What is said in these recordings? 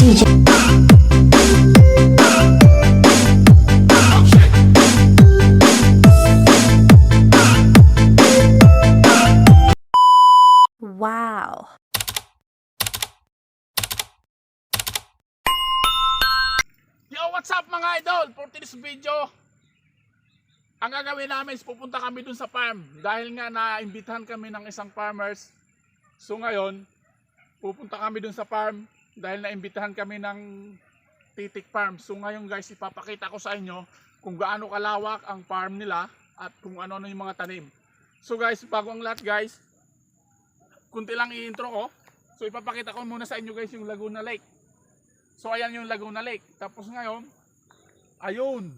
DJ. Wow. Yo, what's up mga idol? For this video, ang gagawin namin is pupunta kami dun sa farm. Dahil nga naimbitahan kami ng isang farmers. So ngayon, pupunta kami dun sa farm dahil naimbitahan kami ng Titik Farm. So ngayon guys, ipapakita ko sa inyo kung gaano kalawak ang farm nila at kung ano-ano yung mga tanim. So guys, bago ang lahat guys, kunti lang i-intro ko. So ipapakita ko muna sa inyo guys yung Laguna Lake. So ayan yung Laguna Lake. Tapos ngayon, ayun,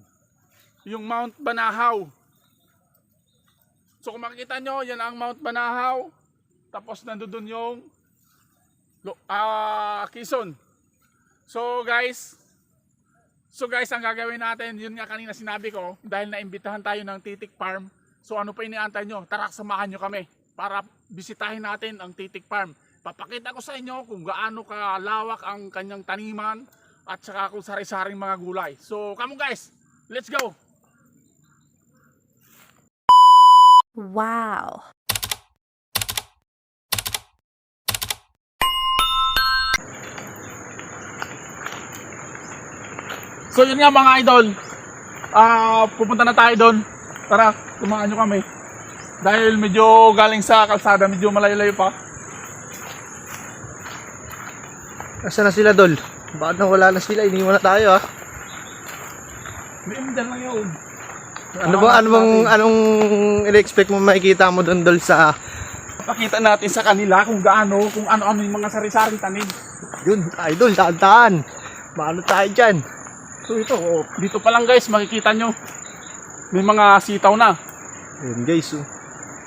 yung Mount Banahaw. So kung makikita nyo, yan ang Mount Banahaw. Tapos nandoon yung Quezon. So guys, ang gagawin natin, yun nga kanina sinabi ko, dahil naimbitahan tayo ng Titik Farm. So ano pa iniantay nyo? Tara, samahan nyo kami para bisitahin natin ang Titik Farm. Papakita ko sa inyo kung gaano kalawak ang kanyang taniman at saka kung sari-saring mga gulay. So come on guys, let's go! Wow. So yun nga mga idol, pupunta na tayo doon. Tara, tumahan nyo kami. Dahil medyo galing sa kalsada, medyo malayo-layo pa. Nasaan na sila, Dol? Bakit nang wala na sila? Iniwan na tayo, ha? May dyan lang yun. Anong in-expect mo makikita mo doon, Dol, sa... Pakita natin sa kanila kung gaano, kung ano-ano yung mga sari-saring tanim. Yun, Idol, daan-daan. Maano tayo dyan? So ito, dito pa lang guys, makikita nyo. May mga sitaw na. Yun, guys, oh.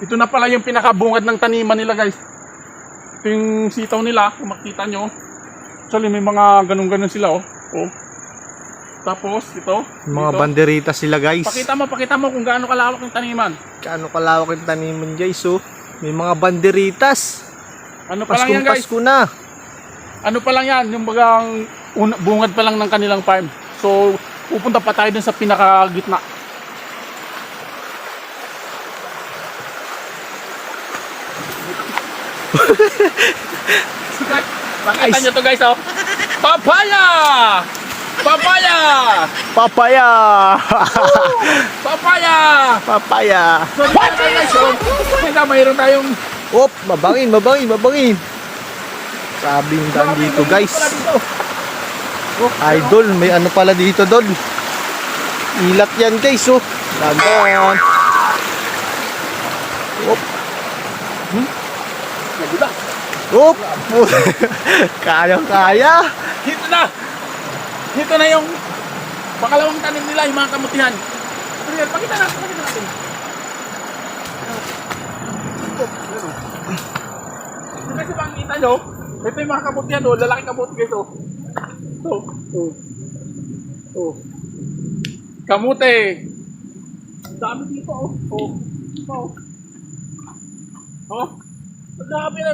Ito na pala yung pinakabungad ng taniman nila guys. Ito yung sitaw nila, kung makita nyo. Actually may mga ganun-ganun sila, oh. Tapos ito. Mga dito. banderita sila, guys. Pakita mo kung gaano kalawak yung taniman. Gaano kalawak yung taniman, guys, oh. May mga banderitas. Ano pa lang yan guys? Pasko na. Ano pa lang yan, yung bagang bungad pa lang ng kanilang farm. So pupunta pa tayo dun sa pinakagitna. Makita nyo to guys, oh. Papaya! Papaya! Papaya! Papaya! Papaya! So guys, oh. Kaya mayroon tayong Op, mabangin. Sabing daan dito, guys. Idol, may ano pala dito, Dol. Ilat yan, guys, oh. Dagan. Op. Nagula. Op. Kaya. Dito na yung pangalawang tanim nila, yung mga kamutihan. Pakita natin. Kasi makikita nyo, ito yung mga kamutihan, oh, lalaki kamuti guys, oh. Kamute. Ang dami dito, oh. Ang dami na,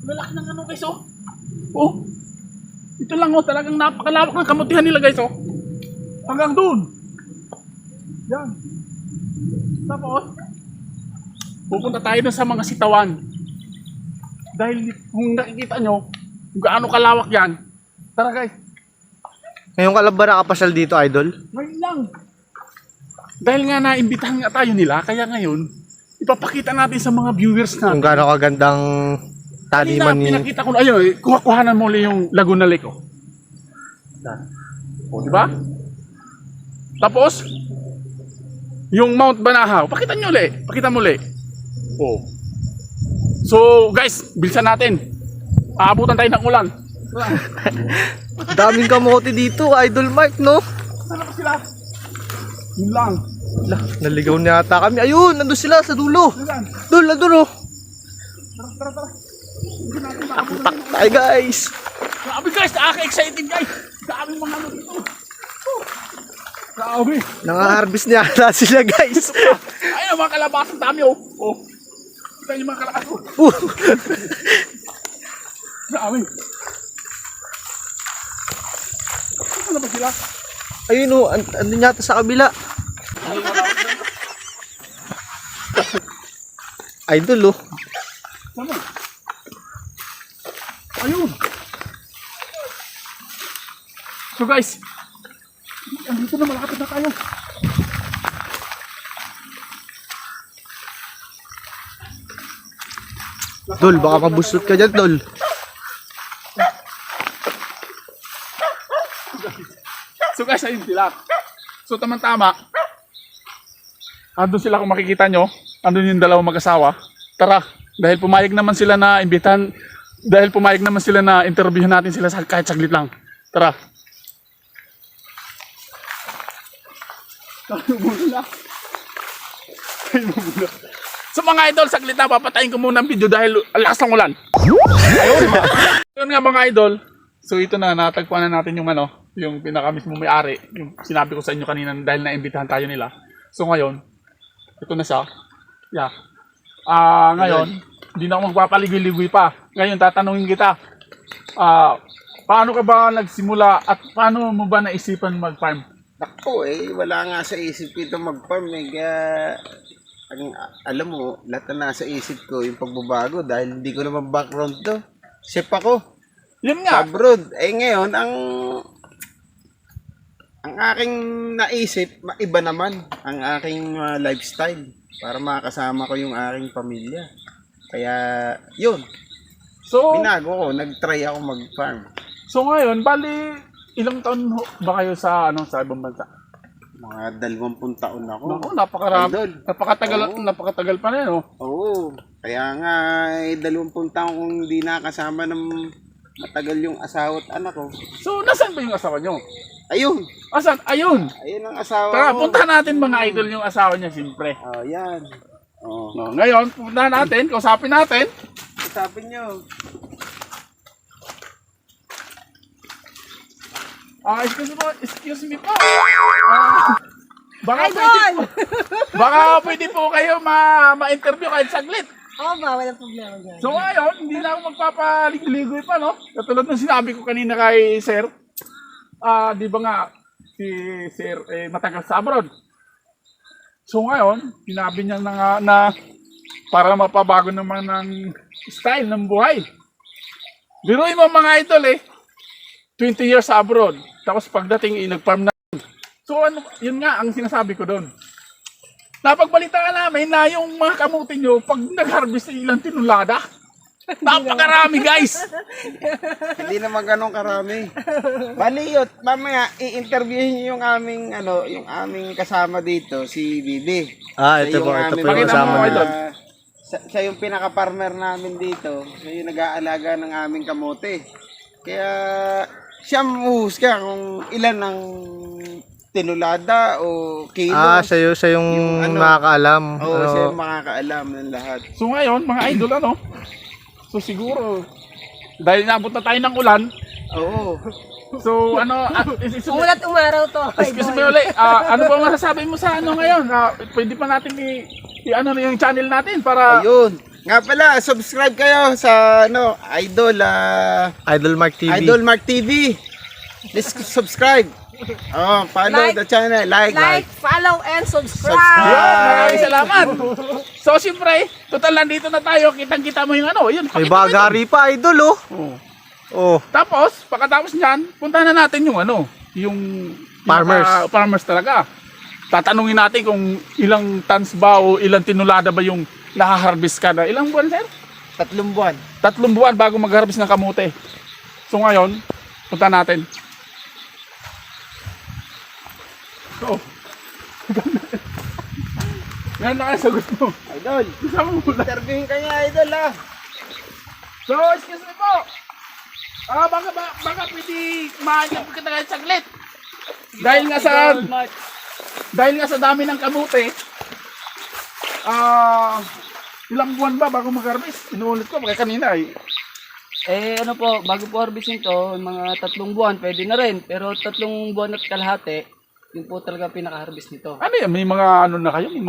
lalaki ng ano guys, oh. Ito lang, oh, talagang napakalawak ng kamutihan nila guys, oh. Hanggang doon. Yan. Tapos, pupunta tayo dun sa mga sitawan. Dahil kung nakikita nyo, kung gaano kalawak yan. Tara guys. Ngayon ka lang ba nakapasyal dito, Idol? Ngayon lang. Dahil nga naimbitahan nga tayo nila, kaya ngayon, ipapakita natin sa mga viewers Kung natin. gaano kagandang taniman ni... Pinakita ko na, ayun, kuhanan mo ulit yung Laguna Lake, oh. Diba? Tapos, yung Mount Banahaw, pakita nyo ulit. Pakita mo ulit. So, guys, bilisan natin. Aabutan tayo ng ulan. Daming kamote dito, Idol Mike, no? Saan na sila? Yun lang. Naligaw na yata kami. Ayun, nandun sila sa dulo. Saan? Doon, nandun, oh. Tara. Tak tayo, guys. Grabe guys, nakaka-excited guys. Grabe mga ano dito. Grabe. Nang-harvest niya ata sila, guys. Ayun, mga kalabas, ang dami, oh. Kita yung mga kalabas, oh. Grabe. sila. Ayun o, andun yata sa kabila. Idol oh. Sama. Ayun. So guys, andito na, malapit na tayo. Dol, baka mabustot ka dyan, Dol. So guys, ayun sila. So tama-tama. Andun sila kung makikita nyo. Andun yung dalawang mag-asawa. Tara, dahil pumayag naman sila na imbitahan, dahil pumayag naman sila na interviewin natin sila kahit saglit lang. Tara. Tayo muna. Tayo muna. So mga idol, saglit na, papatayin ko muna ang video dahil lakas ng ulan. Ayun. Yun nga mga idol. So ito na, natagpuan na natin yung yung pinaka mismo may-ari. Yung sinabi ko sa inyo kanina dahil naimbitahan tayo nila. So ngayon, ito na siya. Yeah. Ngayon, hindi na ako magpapaligoy-ligoy pa. Ngayon, tatanungin kita. Paano ka ba nagsimula at paano mo ba naisipan mag-farm? Ako wala nga sa isip ko ito mag-farm kaya alam mo, lahat na nasa isip ko yung pagbabago dahil hindi ko naman background to. Chef ako, Yun sa nga. abroad. Ngayon, ang aking naisip, iba naman ang aking lifestyle para makasama ko yung aking pamilya. Kaya, yun, So, binago ko, nag-try ako mag-farm. so ngayon, bali, ilang taon ba kayo sa ibang bansa? Mga 20 taon ako. Naku, napakarami. Idol. Napakatagal pa na yun, oh. Oo. Kaya nga, 20 taon kong hindi nakasama ng matagal yung asawa at anak ko. So, nasaan ba yung asawa nyo? Ayun. Asan? Ayun. Ayun ang asawa Tara, ko. punta natin mga idol yung asawa niya, siyempre. Oh, yan. Oh. No, ngayon, punta natin, kausapin natin. Usapin nyo. Excuse me po. Baka pwede po kayo ma-interview kahit saglit. Oo ba? Walang problema dyan. So ngayon, hindi na ako magpapaligoy pa, no? Katulad ng sinabi ko kanina kay Sir, di ba nga, si Sir matagal sa abroad. So ngayon, sinabi niya na para mapabago naman ng style ng buhay. Biruin mo mga idol 20 years sa abroad. Tapos pagdating nag-farm na. So ano, yun nga ang sinasabi ko doon. Napagbalitaan namin na yung mga kamuti nyo, pag nag-harvest ng ilang tinulada, napakarami guys! Hindi naman ganun karami. Baliyot, mamaya i-interviewin nyo yung aming kasama dito, si Bibi. Ito po, ito po yung Pakita kasama mo, nila. idol. Siya yung pinaka-farmer namin dito. Siya yung nag-aalaga ng aming kamote. Kaya siya muhusga kung ilan ang tinulada o kilo. Siya yung Yung nakakaalam. Oo, siya yung makakaalam ng lahat. So ngayon, mga idol, so siguro, dahil nabot na tayo ng ulan, Oo. so Umulat umaraw to. excuse me ulit, ano ba masasabi mo sa ngayon? Pwede pa natin yung channel natin para... Ayun. Nga pala, subscribe kayo sa Idol Idol Mark TV. Idol Mark TV. Please subscribe. Follow the channel. Like, follow, and subscribe. Yun, maraming salamat. So siyempre, total nandito na tayo, kitang-kita mo yung yun. May pakita mo bagari pa, Idol oh. yun. Oh. Tapos, pagkatapos niyan, punta na natin yung yung Farmers. farmers talaga. Tatanungin natin kung ilang tons ba o ilang tinulada ba yung nakaharvest ka na. Ilang buwan, sir? 3 buwan. 3 buwan bago mag-harvest ng kamote. So ngayon, punta natin. So, ngayon nakasagot mo. Idol. Kasama mo lang. Interviewin ka niya, Idol So, excuse me po. Baka pwede mahanap kita kahit saglit. Dahil nga sa dami ng kamote, ilang buwan ba bago mag-harvest? Inuulit ko, kaya kanina Ano po, bago po harvesting to, mga 3 buwan, pwede na rin. Pero 3 buwan at kalahati, yun po talaga pinaka-harvest nito. Ano yan? May mga na kayo? May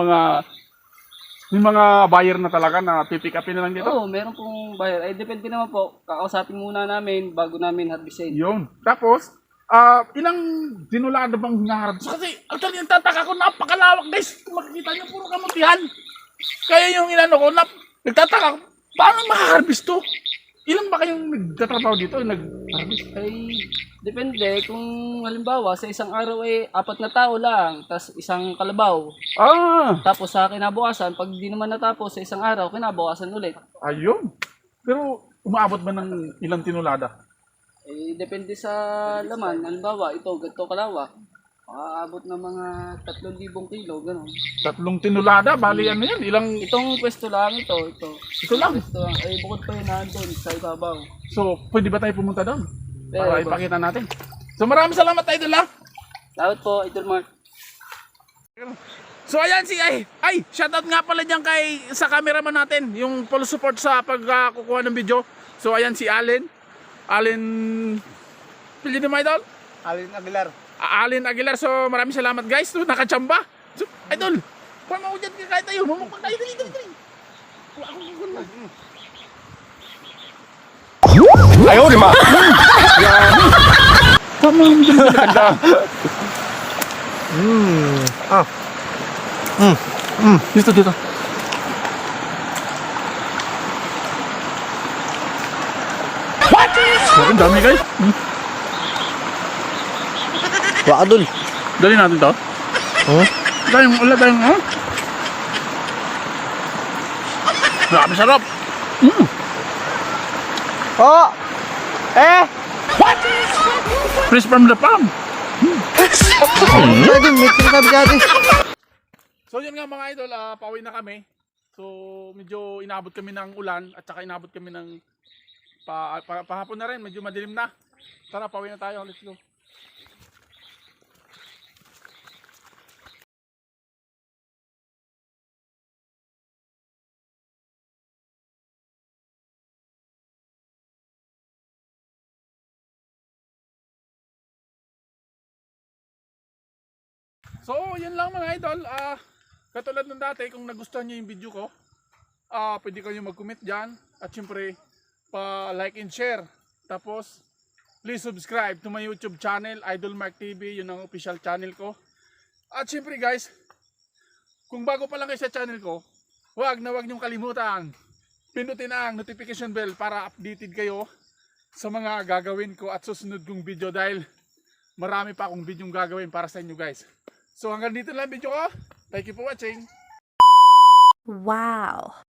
mga buyer na talaga na pipick upin na lang dito? Oo, meron pong buyer. Depende naman po, kakausapin muna namin bago namin harvestin. Yun. Tapos, Ilang dinulada bang hinaharap? Kasi actually yung tataka ko, napakalawak guys. Kung makikita nyo, puro kamutihan. Kaya yung inano ko, nagtataka ko, paano makaharvest to? Ilan ba kayong nagtatrabaho dito? Nag-harvest? Ay, depende kung halimbawa sa isang araw ay 4 na tao lang, tas isang kalabaw. Tapos sa kinabukasan, pag di naman natapos sa isang araw, kinabukasan ulit. Ayun. Pero umaabot ba ng ilang tinulada? Eh, depende sa laman. Halimbawa, ito, ganito kalawak. Makakaabot ng mga 3,000 kilo, gano'n. 3 tinulada? Bali ano yan? Ilang... Itong pwesto lang, ito. Ito lang? Pwesto lang. Ay, bukod pa yun nandun sa ibabaw. So, pwede ba tayo pumunta doon? Para Boss. ipakita natin. So, maraming salamat tayo doon lang. Salamat po, Idol Mark. So ayan si shoutout nga pala diyan kay sa cameraman natin, yung full support sa pagkukuha ng video. So ayan si Allen. Pili mo idol? Alin Aguilar. Allen Aguilar. So maraming salamat guys. So nakachamba. So idol, kuha mo dyan kahit tayo. Mamukbang tayo dali. Ayaw, di ma. Tama mo dyan talaga. Dito. What? Ang dami guys. Baka dun. Dali natin to. Oh? Wala tayong Grabe sarap. Oh! Eh! Fresh from the farm. Pwede, may kinakabi dati. So yun nga mga idol, pauwi na kami. So medyo inabot kami ng ulan at saka inabot kami ng pahapon na rin, medyo madilim na. Tara, pauwi na tayo, let's go. So, yun lang mga idol. Katulad ng dati, kung nagustuhan nyo yung video ko, pwede kayo mag-comment dyan. At syempre, pa-like and share. Tapos, please subscribe to my YouTube channel, Idol Mark TV. Yun ang official channel ko. At syempre guys, kung bago pa lang kayo sa channel ko, huwag nyong kalimutan. Pindutin ang notification bell para updated kayo sa mga gagawin ko at susunod kong video dahil marami pa akong video gagawin para sa inyo guys. So hanggang dito lang video ko. Thank you for watching. Wow.